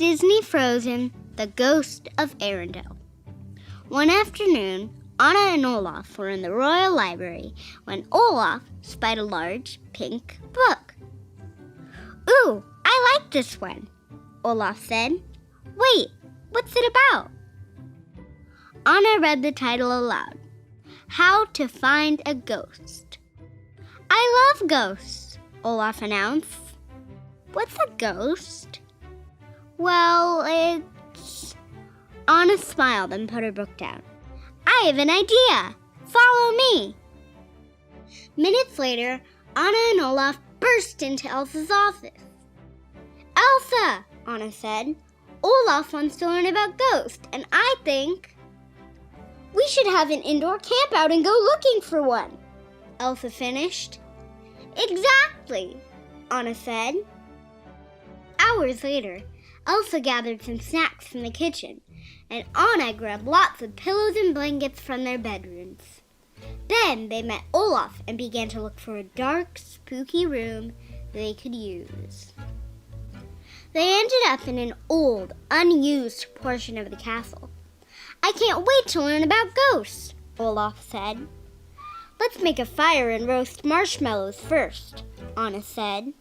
Disney Frozen, The Ghost of Arendelle. One afternoon, Anna and Olaf were in the royal library when Olaf spied a large pink book. "Ooh, I like this one," Olaf said. "Wait, what's it about?" Anna read the title aloud. How to Find a Ghost. "I love ghosts," Olaf announced. "What's a ghost?" "Well, it's..." Anna smiled and put her book down. "I have an idea. Follow me." Minutes later, Anna and Olaf burst into Elsa's office. "Elsa," Anna said, "Olaf wants to learn about ghosts, and I think we should have an indoor camp out and go looking for one," Elsa finished. "Exactly," Anna said. Hours later, Elsa gathered some snacks from the kitchen, and Anna grabbed lots of pillows and blankets from their bedrooms. Then they met Olaf and began to look for a dark, spooky room they could use. They ended up in an old, unused portion of the castle. "I can't wait to learn about ghosts," Olaf said. "Let's make a fire and roast marshmallows first," Anna said.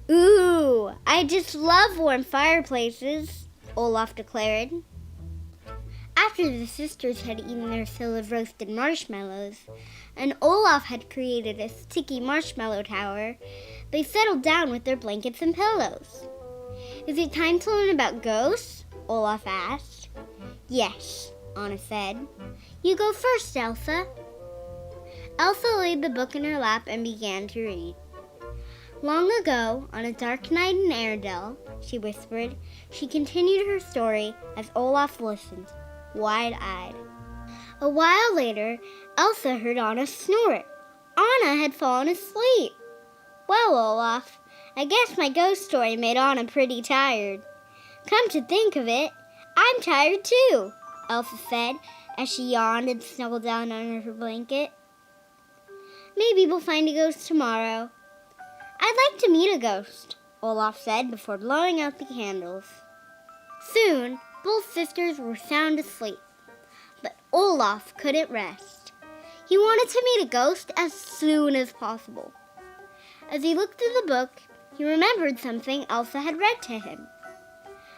"Ooh, I just love warm fireplaces," Olaf declared. After the sisters had eaten their fill of roasted marshmallows, and Olaf had created a sticky marshmallow tower, they settled down with their blankets and pillows. "Is it time to learn about ghosts?" Olaf asked. "Yes," Anna said. "You go first, Elsa." Elsa laid the book in her lap and began to read. "Long ago, on a dark night in Arendelle," she whispered. She continued her story as Olaf listened, wide-eyed. A while later, Elsa heard Anna snort. Anna had fallen asleep. "Well, Olaf, I guess my ghost story made Anna pretty tired." "Come to think of it, I'm tired too," Elsa said as she yawned and snuggled down under her blanket. "Maybe we'll find a ghost tomorrow." "I'd like to meet a ghost," Olaf said before blowing out the candles. Soon, both sisters were sound asleep, but Olaf couldn't rest. He wanted to meet a ghost as soon as possible. As he looked through the book, he remembered something Elsa had read to him.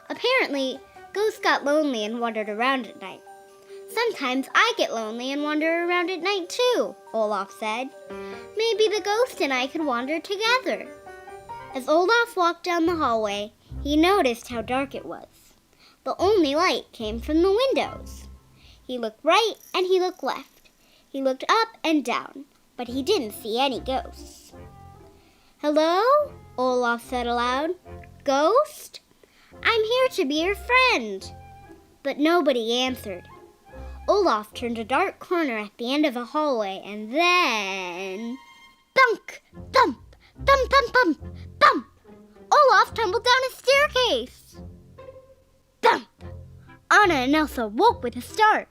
Apparently, ghosts got lonely and wandered around at night. "Sometimes I get lonely and wander around at night too," Olaf said. "Maybe the ghost and I could wander together." As Olaf walked down the hallway, he noticed how dark it was. The only light came from the windows. He looked right and he looked left. He looked up and down, but he didn't see any ghosts. "Hello?" Olaf said aloud. "Ghost? I'm here to be your friend." But nobody answered. Olaf turned a dark corner at the end of a hallway, and then... thunk! Thump! Thump, thump, thump! Thump! Olaf tumbled down a staircase. Thump! Anna and Elsa woke with a start.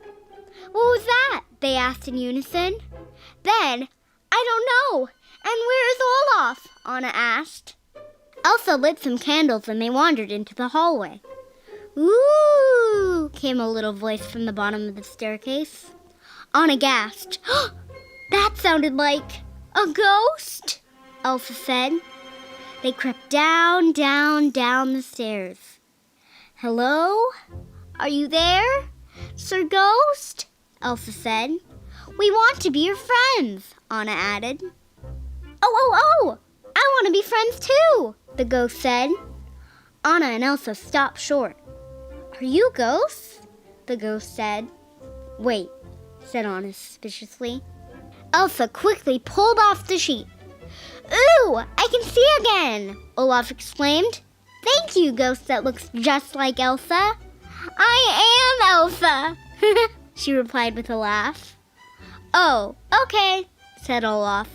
"What was that?" they asked in unison. Then, "I don't know. And where is Olaf?" Anna asked. Elsa lit some candles and they wandered into the hallway. "Ooh!" came a little voice from the bottom of the staircase. Anna gasped. "That sounded like a ghost," Elsa said. They crept down, down, down the stairs. "Hello? Are you there, Sir Ghost?" Elsa said. "We want to be your friends," Anna added. Oh! I want to be friends too," the ghost said. Anna and Elsa stopped short. "Are you ghosts?" the ghost said. "Wait," said Anna suspiciously. Elsa quickly pulled off the sheet. "Ooh, I can see again!" Olaf exclaimed. "Thank you, ghost that looks just like Elsa." "I am Elsa," she replied with a laugh. "Oh, okay," said Olaf.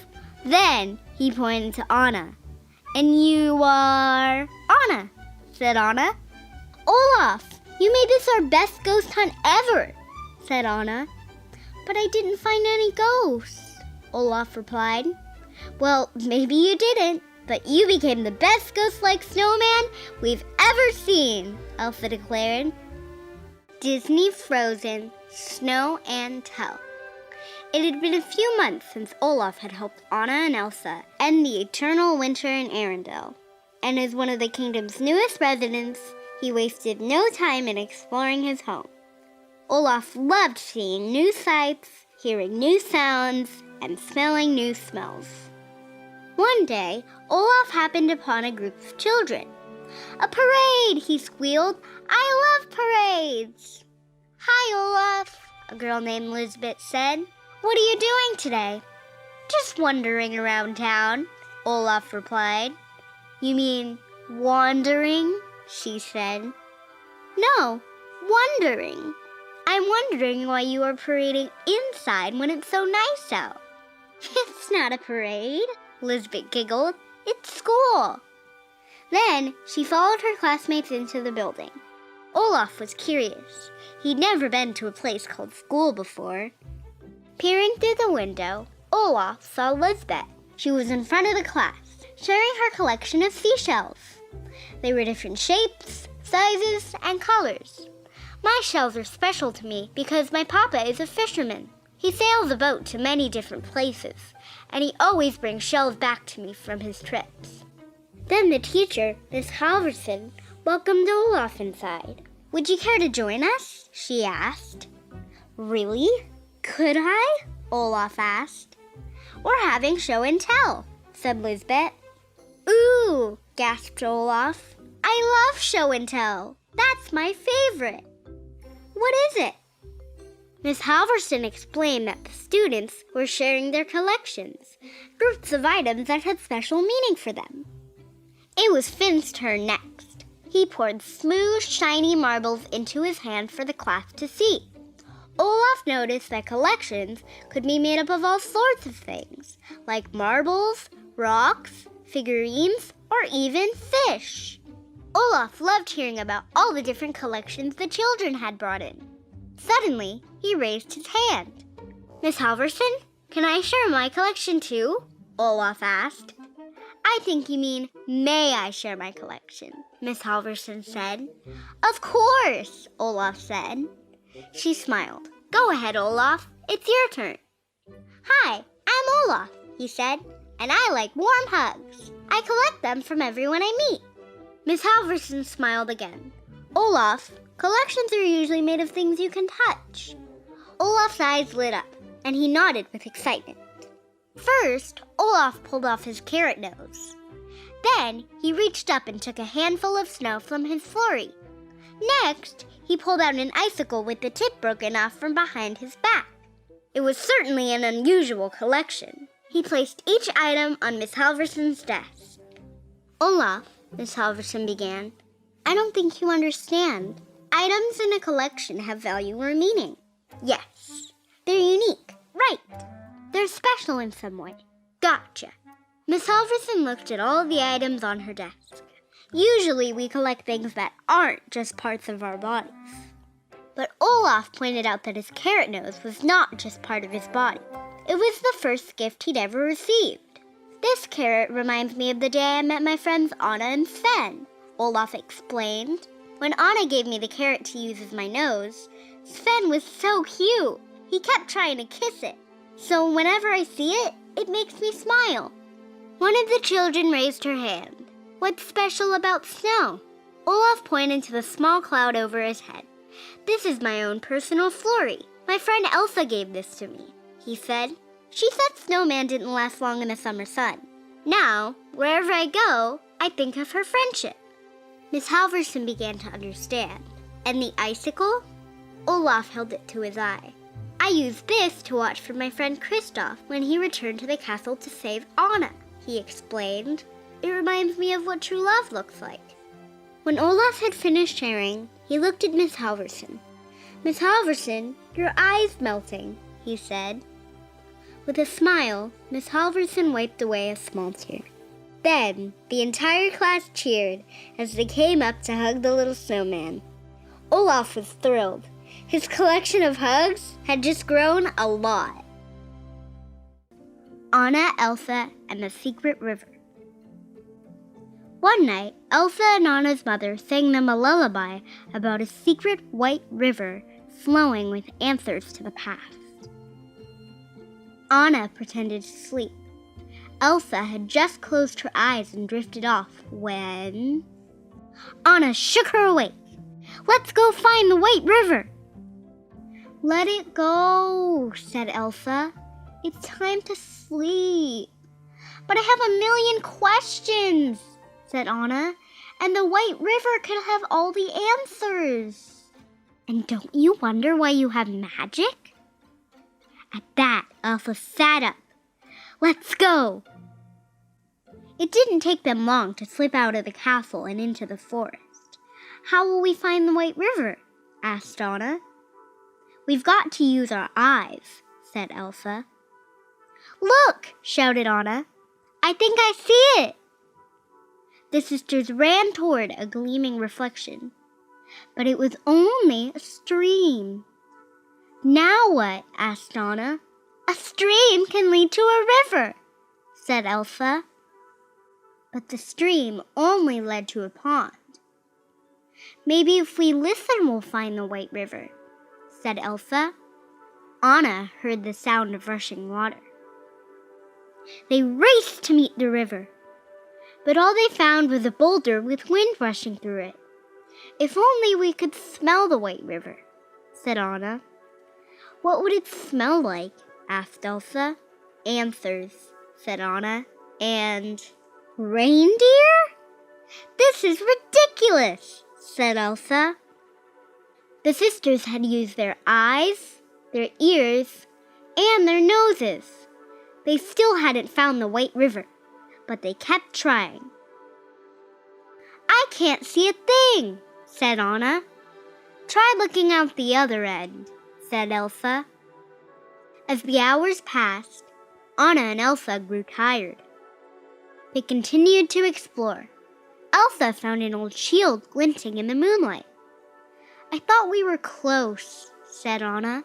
Then he pointed to Anna. "And you are..." "Anna," said Anna. "Olaf, you made this our best ghost hunt ever," said Anna. "But I didn't find any ghosts," Olaf replied. "Well, maybe you didn't," But you became the best ghost-like snowman we've ever seen, Elsa declared. Disney Frozen, Snow and Tell. It had been a few months since Olaf had helped Anna and Elsa end the eternal winter in Arendelle. And as one of the kingdom's newest residents, he wasted no time in exploring his home. Olaf loved seeing new sights, hearing new sounds, and smelling new smells. One day, Olaf happened upon a group of children. "A parade!" he squealed. "I love parades!" "Hi, Olaf," a girl named Lisbeth said. "What are you doing today?" "Just wandering around town," Olaf replied. "You mean wandering?" she said. "No, wondering. I'm wondering why you are parading inside when it's so nice out." "It's not a parade," Lisbeth giggled. "It's school." Then she followed her classmates into the building. Olaf was curious. He'd never been to a place called school before. Peering through the window, Olaf saw Lisbeth. She was in front of the class, sharing her collection of seashells. They were different shapes, sizes, and colors. "My shells are special to me because my papa is a fisherman. He sails a boat to many different places, and he always brings shells back to me from his trips." Then the teacher, Miss Halverson, welcomed Olaf inside. "Would you care to join us?" she asked. "Really? Could I?" Olaf asked. "We're having show and tell," said Lisbeth. "Ooh," gasped Olaf. "I love show and tell. That's my favorite." "What is it?" Miss Halverson explained that the students were sharing their collections, groups of items that had special meaning for them. It was Finn's turn next. He poured smooth, shiny marbles into his hand for the class to see. Olaf noticed that collections could be made up of all sorts of things, like marbles, rocks, figurines, or even fish. Olaf loved hearing about all the different collections the children had brought in. Suddenly, he raised his hand. "Miss Halverson, can I share my collection too?" Olaf asked. "I think you mean, may I share my collection?" Miss Halverson said. "Of course," Olaf said. She smiled. "Go ahead, Olaf. It's your turn." "Hi, I'm Olaf," he said, "and I like warm hugs. I collect them from everyone I meet." Miss Halverson smiled again. "Olaf, collections are usually made of things you can touch." Olaf's eyes lit up, and he nodded with excitement. First, Olaf pulled off his carrot nose. Then, he reached up and took a handful of snow from his flurry. Next, he pulled out an icicle with the tip broken off from behind his back. It was certainly an unusual collection. He placed each item on Miss Halverson's desk. "Olaf," Miss Halverson began, "I don't think you understand. Items in a collection have value or meaning. Yes, they're unique, right. They're special in some way. Gotcha." Miss Halverson looked at all the items on her desk. Usually we collect things that aren't just parts of our bodies. But Olaf pointed out that his carrot nose was not just part of his body. It was the first gift he'd ever received. "This carrot reminds me of the day I met my friends Anna and Sven," Olaf explained. "When Anna gave me the carrot to use as my nose, Sven was so cute. He kept trying to kiss it. So whenever I see it, it makes me smile." One of the children raised her hand. "What's special about snow?" Olaf pointed to the small cloud over his head. "This is my own personal flurry. My friend Elsa gave this to me," he said. "She said snowman didn't last long in the summer sun. Now, wherever I go, I think of her friendship." Miss Halverson began to understand. "And the icicle?" Olaf held it to his eye. "I used this to watch for my friend Kristoff when he returned to the castle to save Anna," he explained. "It reminds me of what true love looks like." When Olaf had finished sharing, he looked at Miss Halverson. "Miss Halverson, your eye's melting," he said. With a smile, Miss Halverson wiped away a small tear. Then, the entire class cheered as they came up to hug the little snowman. Olaf was thrilled. His collection of hugs had just grown a lot. Anna, Elsa, and the Secret River. One night, Elsa and Anna's mother sang them a lullaby about a secret white river flowing with answers to the past. Anna pretended to sleep. Elsa had just closed her eyes and drifted off when Anna shook her awake. "Let's go find the White River." "Let it go," said Elsa. "It's time to sleep." "But I have a million questions," said Anna, "and the White River could have all the answers." "And don't you wonder why you have magic?" At that, Elsa sat up. "Let's go." It didn't take them long to slip out of the castle and into the forest. "How will we find the White River?" asked Anna. "We've got to use our eyes," said Elsa. "Look!" shouted Anna. "I think I see it." The sisters ran toward a gleaming reflection, but it was only a stream. "Now what?" asked Anna. "A stream can lead to a river," said Elsa. But the stream only led to a pond. "Maybe if we listen we'll find the White River," said Elsa. Anna heard the sound of rushing water. They raced to meet the river, but all they found was a boulder with wind rushing through it. "If only we could smell the White River," said Anna. "What would it smell like?" asked Elsa. "Answers," said Anna. "And reindeer?" "This is ridiculous," said Elsa. The sisters had used their eyes, their ears, and their noses. They still hadn't found the White River, but they kept trying. "I can't see a thing," said Anna. "Try looking out the other end," said Elsa. As the hours passed, Anna and Elsa grew tired. They continued to explore. Elsa found an old shield glinting in the moonlight. "I thought we were close," said Anna.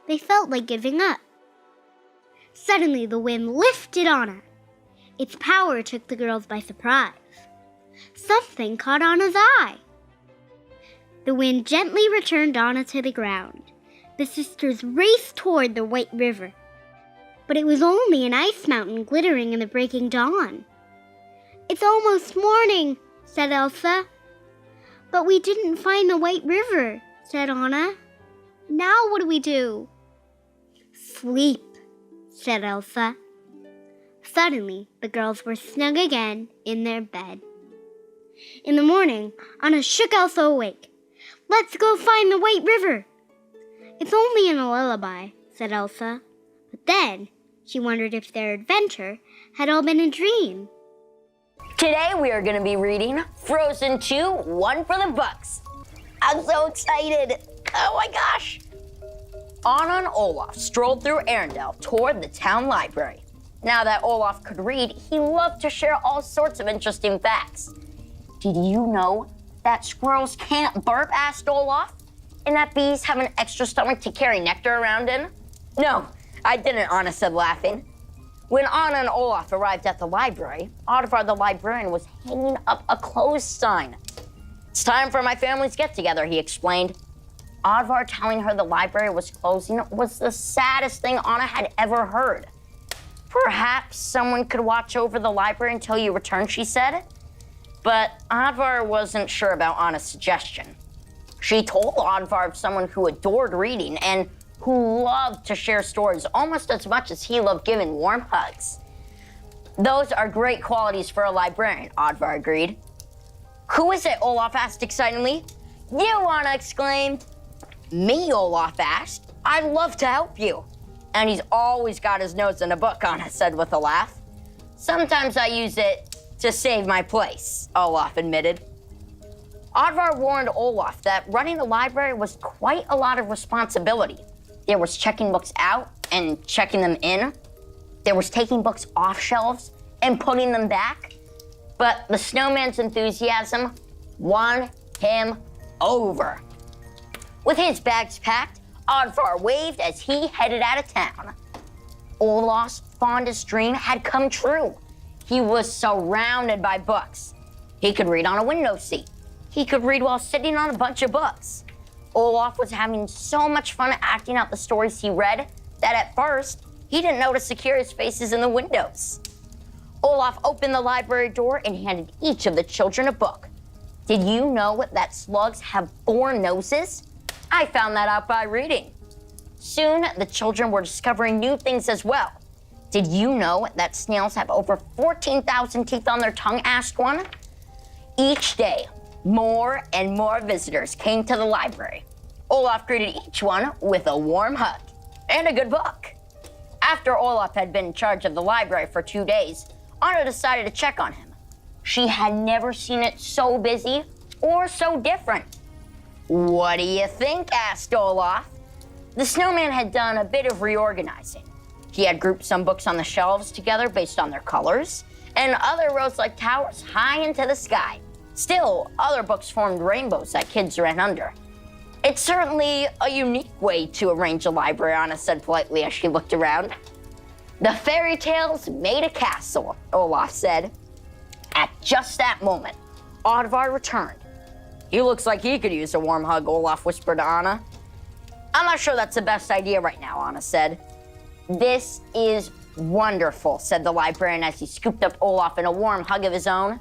They felt like giving up. Suddenly the wind lifted Anna. Its power took the girls by surprise. Something caught Anna's eye. The wind gently returned Anna to the ground. The sisters raced toward the White River. But it was only an ice mountain glittering in the breaking dawn. "It's almost morning," said Elsa. "But we didn't find the White River," said Anna. "Now what do we do?" "Sleep," said Elsa. Suddenly, the girls were snug again in their bed. In the morning, Anna shook Elsa awake. "Let's go find the White River." "It's only in a lullaby," said Elsa. But then she wondered if their adventure had all been a dream. Today we are going to be reading Frozen 2, One for the Bucks. I'm so excited. Oh my gosh. Anna and Olaf strolled through Arendelle toward the town library. Now that Olaf could read, he loved to share all sorts of interesting facts. "Did you know that squirrels can't burp?" asked Olaf. "And that bees have an extra stomach to carry nectar around in?" "No, I didn't," Anna said, laughing. When Anna and Olaf arrived at the library, Oddvar the librarian was hanging up a closed sign. "It's time for my family's get-together," he explained. Oddvar telling her the library was closing was the saddest thing Anna had ever heard. "Perhaps someone could watch over the library until you return," she said. But Oddvar wasn't sure about Anna's suggestion. She told Oddvar of someone who adored reading and who loved to share stories almost as much as he loved giving warm hugs. "Those are great qualities for a librarian," Oddvar agreed. "Who is it?" Olaf asked excitedly. "You," Anna exclaimed. "Me?" Olaf asked. "I'd love to help you." "And he's always got his nose in a book," Anna said with a laugh. "Sometimes I use it to save my place," Olaf admitted. Oddvar warned Olaf that running the library was quite a lot of responsibility. There was checking books out and checking them in. There was taking books off shelves and putting them back. But the snowman's enthusiasm won him over. With his bags packed, Oddvar waved as he headed out of town. Olaf's fondest dream had come true. He was surrounded by books. He could read on a window seat. He could read while sitting on a bunch of books. Olaf was having so much fun acting out the stories he read that at first, he didn't notice the curious faces in the windows. Olaf opened the library door and handed each of the children a book. Did you know that slugs have 4 noses? I found that out by reading. Soon, the children were discovering new things as well. Did you know that snails have over 14,000 teeth on their tongue? Asked one. Each day, more and more visitors came to the library. Olaf greeted each one with a warm hug and a good book. After Olaf had been in charge of the library for 2 days, Anna decided to check on him. She had never seen it so busy or so different. What do you think? Asked Olaf. The snowman had done a bit of reorganizing. He had grouped some books on the shelves together based on their colors, and other rose like towers high into the sky. Still, other books formed rainbows that kids ran under. It's certainly a unique way to arrange a library, Anna said politely as she looked around. The fairy tales made a castle, Olaf said. At just that moment, Oddvar returned. He looks like he could use a warm hug, Olaf whispered to Anna. I'm not sure that's the best idea right now, Anna said. This is wonderful, said the librarian as he scooped up Olaf in a warm hug of his own.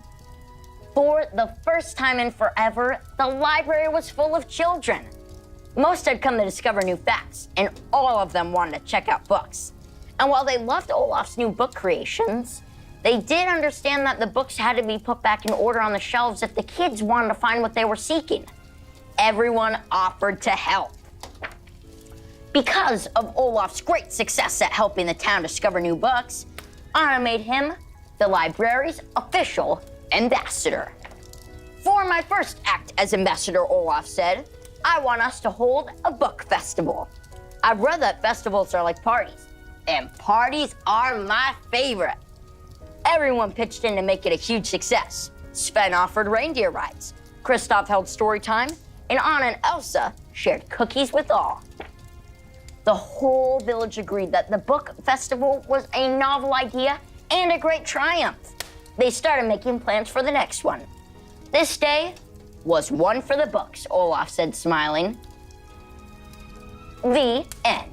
For the first time in forever, the library was full of children. Most had come to discover new facts, and all of them wanted to check out books. And while they loved Olaf's new book creations, they did understand that the books had to be put back in order on the shelves if the kids wanted to find what they were seeking. Everyone offered to help. Because of Olaf's great success at helping the town discover new books, Anna made him the library's official ambassador. For my first act as ambassador, Olaf said, I want us to hold a book festival. I've read that festivals are like parties, and parties are my favorite. Everyone pitched in to make it a huge success. Sven offered reindeer rides, Kristoff held story time, and Anna and Elsa shared cookies with all. The whole village agreed that the book festival was a novel idea and a great triumph. They started making plans for the next one. This day was one for the books, Olaf said, smiling. The end.